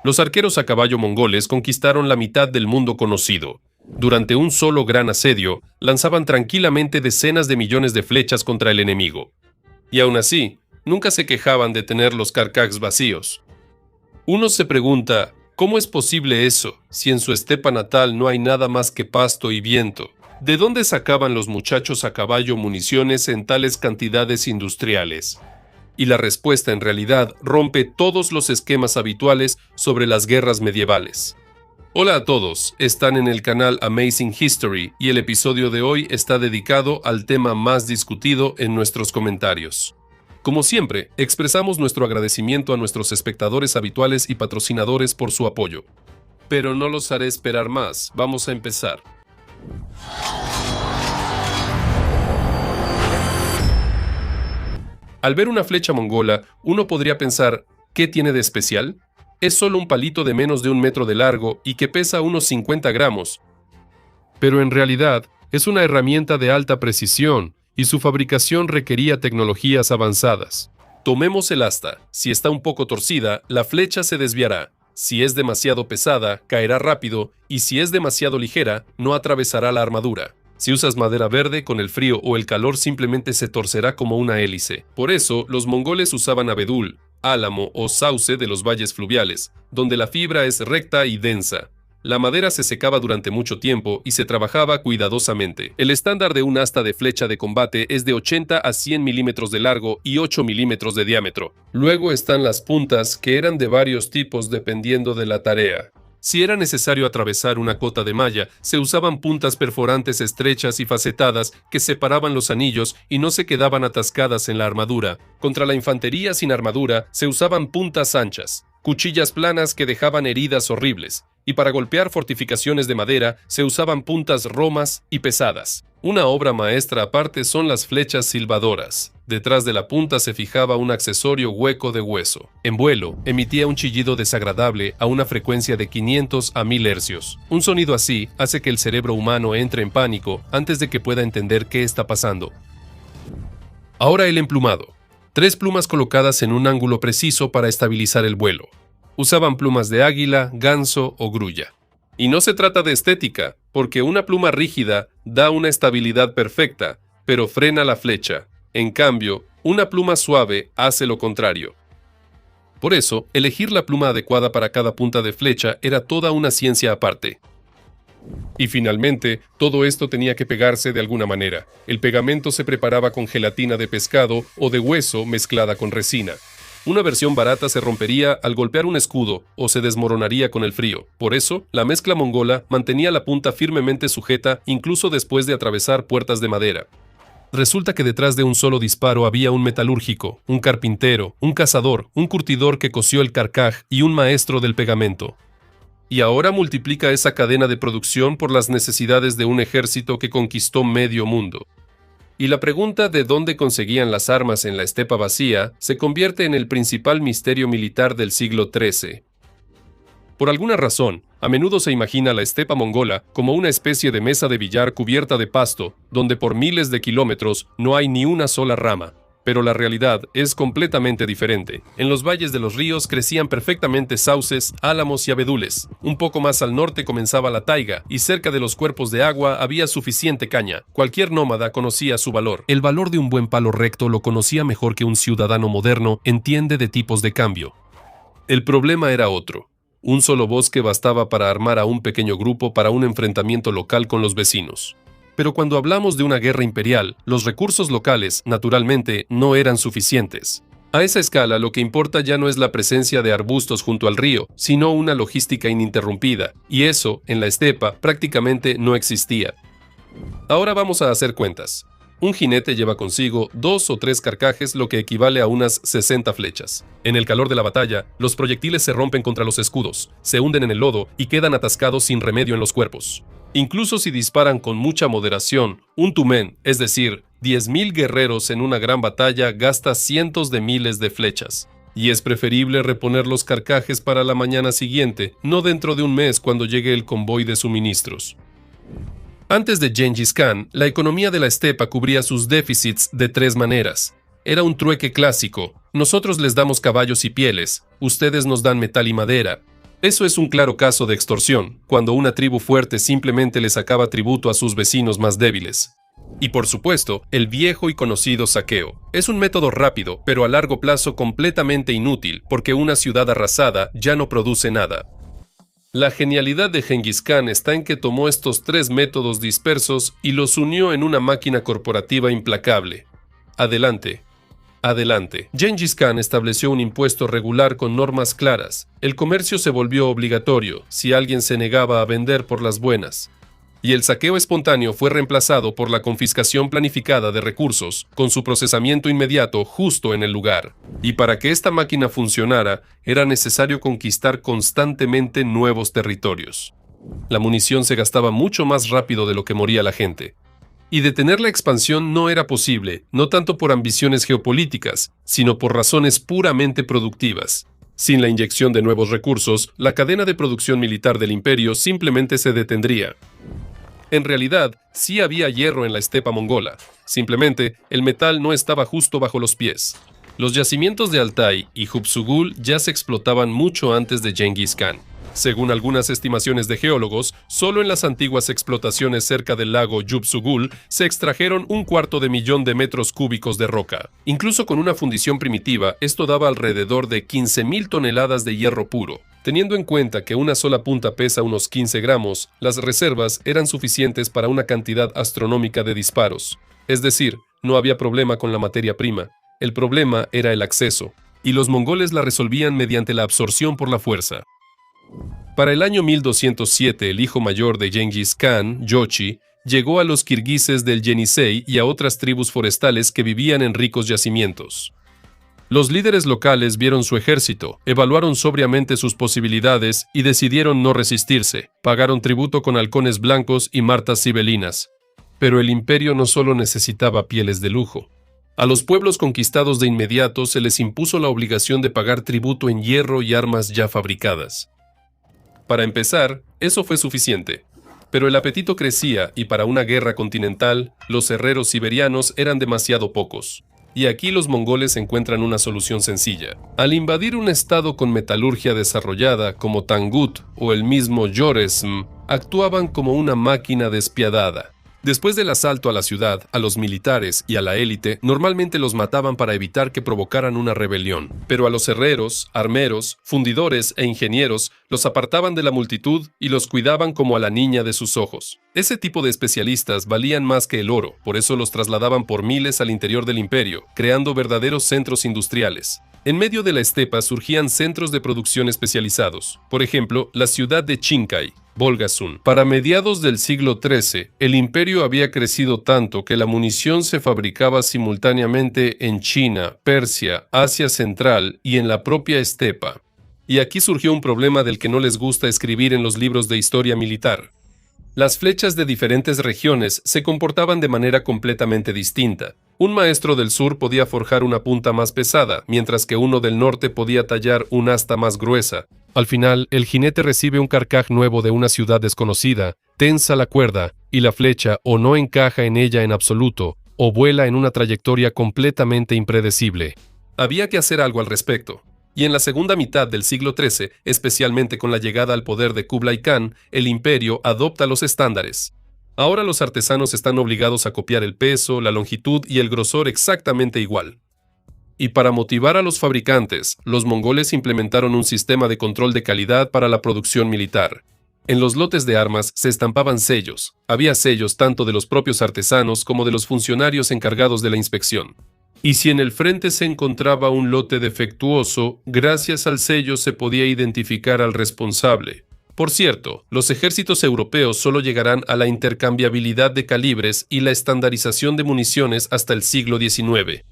Los arqueros a caballo mongoles conquistaron la mitad del mundo conocido. Durante un solo gran asedio, lanzaban tranquilamente decenas de millones de flechas contra el enemigo. Y aún así, nunca se quejaban de tener los carcajs vacíos. Uno se pregunta, ¿cómo es posible eso, si en su estepa natal no hay nada más que pasto y viento? ¿De dónde sacaban los muchachos a caballo municiones en tales cantidades industriales? Y la respuesta en realidad rompe todos los esquemas habituales sobre las guerras medievales. Hola a todos, están en el canal Amazing History y el episodio de hoy está dedicado al tema más discutido en nuestros comentarios. Como siempre, expresamos nuestro agradecimiento a nuestros espectadores habituales y patrocinadores por su apoyo. Pero no los haré esperar más, vamos a empezar. Al ver una flecha mongola, uno podría pensar, ¿qué tiene de especial? Es solo un palito de menos de 1 metro de largo y que pesa unos 50 gramos. Pero en realidad, es una herramienta de alta precisión y su fabricación requería tecnologías avanzadas. Tomemos el asta. Si está un poco torcida, la flecha se desviará. Si es demasiado pesada, caerá rápido, y si es demasiado ligera, no atravesará la armadura. Si usas madera verde, con el frío o el calor simplemente se torcerá como una hélice. Por eso, los mongoles usaban abedul, álamo o sauce de los valles fluviales, donde la fibra es recta y densa. La madera se secaba durante mucho tiempo y se trabajaba cuidadosamente. El estándar de un asta de flecha de combate es de 80 a 100 milímetros de largo y 8 milímetros de diámetro. Luego están las puntas, que eran de varios tipos dependiendo de la tarea. Si era necesario atravesar una cota de malla, se usaban puntas perforantes estrechas y facetadas que separaban los anillos y no se quedaban atascadas en la armadura. Contra la infantería sin armadura, se usaban puntas anchas, cuchillas planas que dejaban heridas horribles, y para golpear fortificaciones de madera se usaban puntas romas y pesadas. Una obra maestra aparte son las flechas silbadoras. Detrás de la punta se fijaba un accesorio hueco de hueso. En vuelo, emitía un chillido desagradable a una frecuencia de 500 a 1000 hercios. Un sonido así hace que el cerebro humano entre en pánico antes de que pueda entender qué está pasando. Ahora el emplumado. 3 plumas colocadas en un ángulo preciso para estabilizar el vuelo. Usaban plumas de águila, ganso o grulla. Y no se trata de estética, porque una pluma rígida da una estabilidad perfecta, pero frena la flecha. En cambio, una pluma suave hace lo contrario. Por eso, elegir la pluma adecuada para cada punta de flecha era toda una ciencia aparte. Y finalmente, todo esto tenía que pegarse de alguna manera. El pegamento se preparaba con gelatina de pescado o de hueso mezclada con resina. Una versión barata se rompería al golpear un escudo o se desmoronaría con el frío. Por eso, la mezcla mongola mantenía la punta firmemente sujeta incluso después de atravesar puertas de madera. Resulta que detrás de un solo disparo había un metalúrgico, un carpintero, un cazador, un curtidor que cosió el carcaj y un maestro del pegamento. Y ahora multiplica esa cadena de producción por las necesidades de un ejército que conquistó medio mundo. Y la pregunta de dónde conseguían las armas en la estepa vacía se convierte en el principal misterio militar del siglo XIII. Por alguna razón, a menudo se imagina la estepa mongola como una especie de mesa de billar cubierta de pasto, donde por miles de kilómetros no hay ni una sola rama. Pero la realidad es completamente diferente. En los valles de los ríos crecían perfectamente sauces, álamos y abedules. Un poco más al norte comenzaba la taiga, y cerca de los cuerpos de agua había suficiente caña. Cualquier nómada conocía su valor. El valor de un buen palo recto lo conocía mejor que un ciudadano moderno entiende de tipos de cambio. El problema era otro. Un solo bosque bastaba para armar a un pequeño grupo para un enfrentamiento local con los vecinos. Pero cuando hablamos de una guerra imperial, los recursos locales, naturalmente, no eran suficientes. A esa escala, lo que importa ya no es la presencia de arbustos junto al río, sino una logística ininterrumpida, y eso, en la estepa, prácticamente no existía. Ahora vamos a hacer cuentas. Un jinete lleva consigo 2 o 3 carcajes, lo que equivale a unas 60 flechas. En el calor de la batalla, los proyectiles se rompen contra los escudos, se hunden en el lodo y quedan atascados sin remedio en los cuerpos. Incluso si disparan con mucha moderación, un tumen, es decir, 10.000 guerreros en una gran batalla, gasta cientos de miles de flechas. Y es preferible reponer los carcajes para la mañana siguiente, no dentro de un mes cuando llegue el convoy de suministros. Antes de Gengis Khan, la economía de la estepa cubría sus déficits de 3 maneras. Era un trueque clásico. Nosotros les damos caballos y pieles, ustedes nos dan metal y madera. Eso es un claro caso de extorsión, cuando una tribu fuerte simplemente le sacaba tributo a sus vecinos más débiles. Y por supuesto, el viejo y conocido saqueo. Es un método rápido, pero a largo plazo completamente inútil, porque una ciudad arrasada ya no produce nada. La genialidad de Gengis Khan está en que tomó estos tres métodos dispersos y los unió en una máquina corporativa implacable. Adelante. Adelante. Gengis Khan estableció un impuesto regular con normas claras. El comercio se volvió obligatorio si alguien se negaba a vender por las buenas. Y el saqueo espontáneo fue reemplazado por la confiscación planificada de recursos, con su procesamiento inmediato justo en el lugar. Y para que esta máquina funcionara, era necesario conquistar constantemente nuevos territorios. La munición se gastaba mucho más rápido de lo que moría la gente. Y detener la expansión no era posible, no tanto por ambiciones geopolíticas, sino por razones puramente productivas. Sin la inyección de nuevos recursos, la cadena de producción militar del imperio simplemente se detendría. En realidad, sí había hierro en la estepa mongola. Simplemente, el metal no estaba justo bajo los pies. Los yacimientos de Altai y Hubsugul ya se explotaban mucho antes de Gengis Khan. Según algunas estimaciones de geólogos, solo en las antiguas explotaciones cerca del lago Hubsugul se extrajeron 250.000 de metros cúbicos de roca. Incluso con una fundición primitiva, esto daba alrededor de 15.000 toneladas de hierro puro. Teniendo en cuenta que una sola punta pesa unos 15 gramos, las reservas eran suficientes para una cantidad astronómica de disparos. Es decir, no había problema con la materia prima. El problema era el acceso, y los mongoles la resolvían mediante la absorción por la fuerza. Para el año 1207, el hijo mayor de Gengis Khan, Jochi, llegó a los kirguises del Yenisei y a otras tribus forestales que vivían en ricos yacimientos. Los líderes locales vieron su ejército, evaluaron sobriamente sus posibilidades y decidieron no resistirse. Pagaron tributo con halcones blancos y martas sibelinas. Pero el imperio no solo necesitaba pieles de lujo. A los pueblos conquistados de inmediato se les impuso la obligación de pagar tributo en hierro y armas ya fabricadas. Para empezar, eso fue suficiente. Pero el apetito crecía y para una guerra continental, los herreros siberianos eran demasiado pocos. Y aquí los mongoles encuentran una solución sencilla. Al invadir un estado con metalurgia desarrollada como Tangut o el mismo Joresm, actuaban como una máquina despiadada. Después del asalto a la ciudad, a los militares y a la élite normalmente los mataban para evitar que provocaran una rebelión. Pero a los herreros, armeros, fundidores e ingenieros los apartaban de la multitud y los cuidaban como a la niña de sus ojos. Ese tipo de especialistas valían más que el oro, por eso los trasladaban por miles al interior del imperio, creando verdaderos centros industriales. En medio de la estepa surgían centros de producción especializados. Por ejemplo, la ciudad de Chinkai, Bolgasun. Para mediados del siglo XIII, el imperio había crecido tanto que la munición se fabricaba simultáneamente en China, Persia, Asia Central y en la propia estepa. Y aquí surgió un problema del que no les gusta escribir en los libros de historia militar. Las flechas de diferentes regiones se comportaban de manera completamente distinta. Un maestro del sur podía forjar una punta más pesada, mientras que uno del norte podía tallar un asta más gruesa. Al final, el jinete recibe un carcaj nuevo de una ciudad desconocida, tensa la cuerda, y la flecha o no encaja en ella en absoluto, o vuela en una trayectoria completamente impredecible. Había que hacer algo al respecto. Y en la segunda mitad del siglo XIII, especialmente con la llegada al poder de Kublai Khan, el imperio adopta los estándares. Ahora los artesanos están obligados a copiar el peso, la longitud y el grosor exactamente igual. Y para motivar a los fabricantes, los mongoles implementaron un sistema de control de calidad para la producción militar. En los lotes de armas se estampaban sellos. Había sellos tanto de los propios artesanos como de los funcionarios encargados de la inspección. Y si en el frente se encontraba un lote defectuoso, gracias al sello se podía identificar al responsable. Por cierto, los ejércitos europeos solo llegarán a la intercambiabilidad de calibres y la estandarización de municiones hasta el siglo XIX.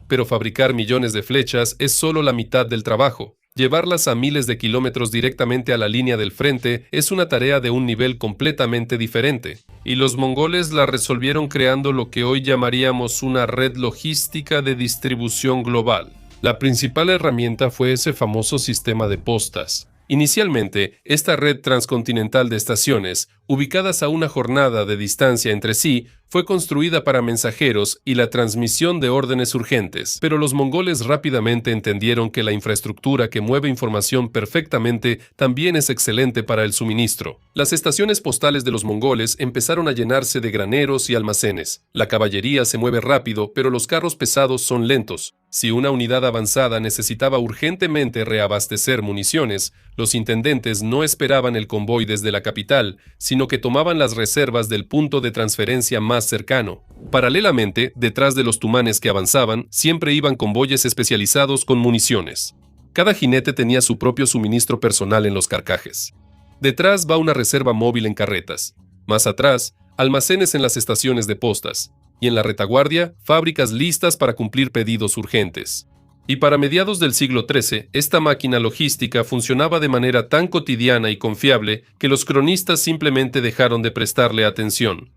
Pero fabricar millones de flechas es solo la mitad del trabajo. Llevarlas a miles de kilómetros directamente a la línea del frente es una tarea de un nivel completamente diferente. Y los mongoles la resolvieron creando lo que hoy llamaríamos una red logística de distribución global. La principal herramienta fue ese famoso sistema de postas. Inicialmente, esta red transcontinental de estaciones, ubicadas a una jornada de distancia entre sí, fue construida para mensajeros y la transmisión de órdenes urgentes, pero los mongoles rápidamente entendieron que la infraestructura que mueve información perfectamente también es excelente para el suministro. Las estaciones postales de los mongoles empezaron a llenarse de graneros y almacenes. La caballería se mueve rápido, pero los carros pesados son lentos. Si una unidad avanzada necesitaba urgentemente reabastecer municiones, los intendentes no esperaban el convoy desde la capital, sino que tomaban las reservas del punto de transferencia más cercano. Paralelamente, detrás de los tumanes que avanzaban, siempre iban convoyes especializados con municiones. Cada jinete tenía su propio suministro personal en los carcajes. Detrás va una reserva móvil en carretas. Más atrás, almacenes en las estaciones de postas. Y en la retaguardia, fábricas listas para cumplir pedidos urgentes. Y para mediados del siglo XIII, esta máquina logística funcionaba de manera tan cotidiana y confiable que los cronistas simplemente dejaron de prestarle atención.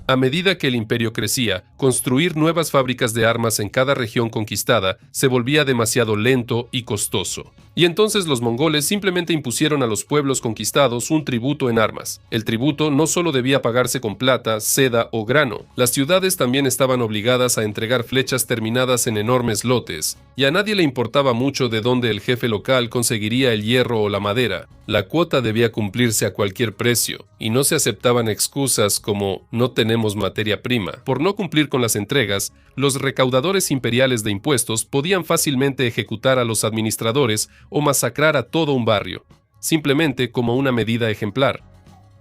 A medida que el imperio crecía, construir nuevas fábricas de armas en cada región conquistada se volvía demasiado lento y costoso. Y entonces los mongoles simplemente impusieron a los pueblos conquistados un tributo en armas. El tributo no solo debía pagarse con plata, seda o grano. Las ciudades también estaban obligadas a entregar flechas terminadas en enormes lotes, y a nadie le importaba mucho de dónde el jefe local conseguiría el hierro o la madera. La cuota debía cumplirse a cualquier precio, y no se aceptaban excusas como «no tenemos materia prima». Por no cumplir con las entregas, los recaudadores imperiales de impuestos podían fácilmente ejecutar a los administradores o masacrar a todo un barrio, simplemente como una medida ejemplar.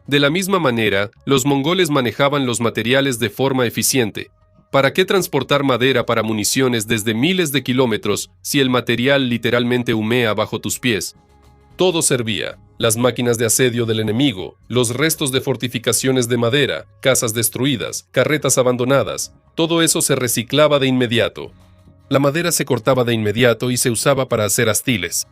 De la misma manera, los mongoles manejaban los materiales de forma eficiente. ¿Para qué transportar madera para municiones desde miles de kilómetros si el material literalmente humea bajo tus pies? Todo servía. Las máquinas de asedio del enemigo, los restos de fortificaciones de madera, casas destruidas, carretas abandonadas, todo eso se reciclaba de inmediato. La madera se cortaba de inmediato y se usaba para hacer astiles.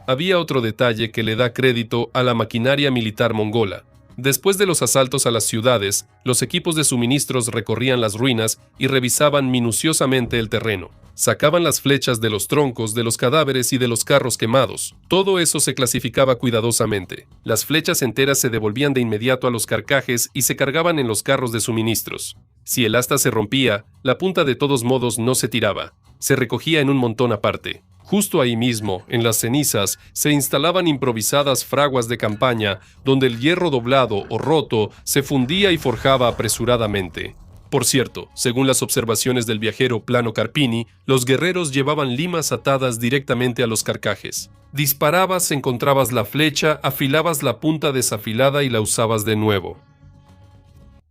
Había otro detalle que le da crédito a la maquinaria militar mongola. Después de los asaltos a las ciudades, los equipos de suministros recorrían las ruinas y revisaban minuciosamente el terreno. Sacaban las flechas de los troncos, de los cadáveres y de los carros quemados. Todo eso se clasificaba cuidadosamente. Las flechas enteras se devolvían de inmediato a los carcajes y se cargaban en los carros de suministros. Si el asta se rompía, la punta de todos modos no se tiraba. Se recogía en un montón aparte. Justo ahí mismo, en las cenizas, se instalaban improvisadas fraguas de campaña, donde el hierro doblado o roto se fundía y forjaba apresuradamente. Por cierto, según las observaciones del viajero Plano Carpini, los guerreros llevaban limas atadas directamente a los carcajes. Disparabas, encontrabas la flecha, afilabas la punta desafilada y la usabas de nuevo.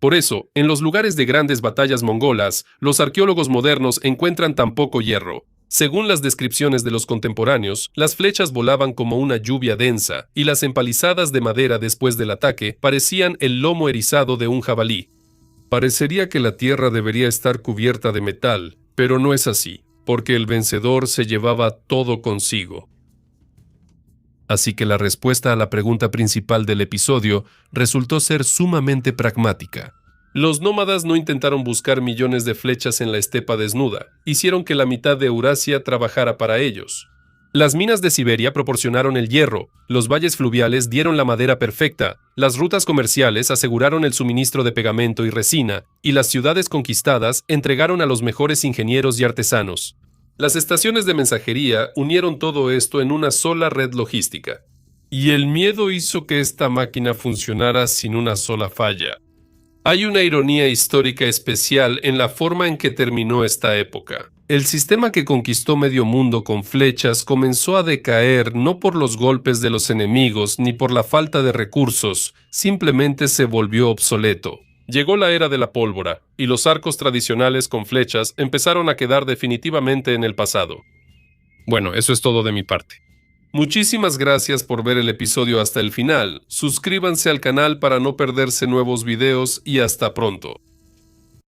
Por eso, en los lugares de grandes batallas mongolas, los arqueólogos modernos encuentran tan poco hierro. Según las descripciones de los contemporáneos, las flechas volaban como una lluvia densa, y las empalizadas de madera después del ataque parecían el lomo erizado de un jabalí. Parecería que la tierra debería estar cubierta de metal, pero no es así, porque el vencedor se llevaba todo consigo. Así que la respuesta a la pregunta principal del episodio resultó ser sumamente pragmática. Los nómadas no intentaron buscar millones de flechas en la estepa desnuda, hicieron que la mitad de Eurasia trabajara para ellos. Las minas de Siberia proporcionaron el hierro, los valles fluviales dieron la madera perfecta, las rutas comerciales aseguraron el suministro de pegamento y resina, y las ciudades conquistadas entregaron a los mejores ingenieros y artesanos. Las estaciones de mensajería unieron todo esto en una sola red logística. Y el miedo hizo que esta máquina funcionara sin una sola falla. Hay una ironía histórica especial en la forma en que terminó esta época. El sistema que conquistó medio mundo con flechas comenzó a decaer no por los golpes de los enemigos ni por la falta de recursos, simplemente se volvió obsoleto. Llegó la era de la pólvora, y los arcos tradicionales con flechas empezaron a quedar definitivamente en el pasado. Bueno, eso es todo de mi parte. Muchísimas gracias por ver el episodio hasta el final. Suscríbanse al canal para no perderse nuevos videos y hasta pronto.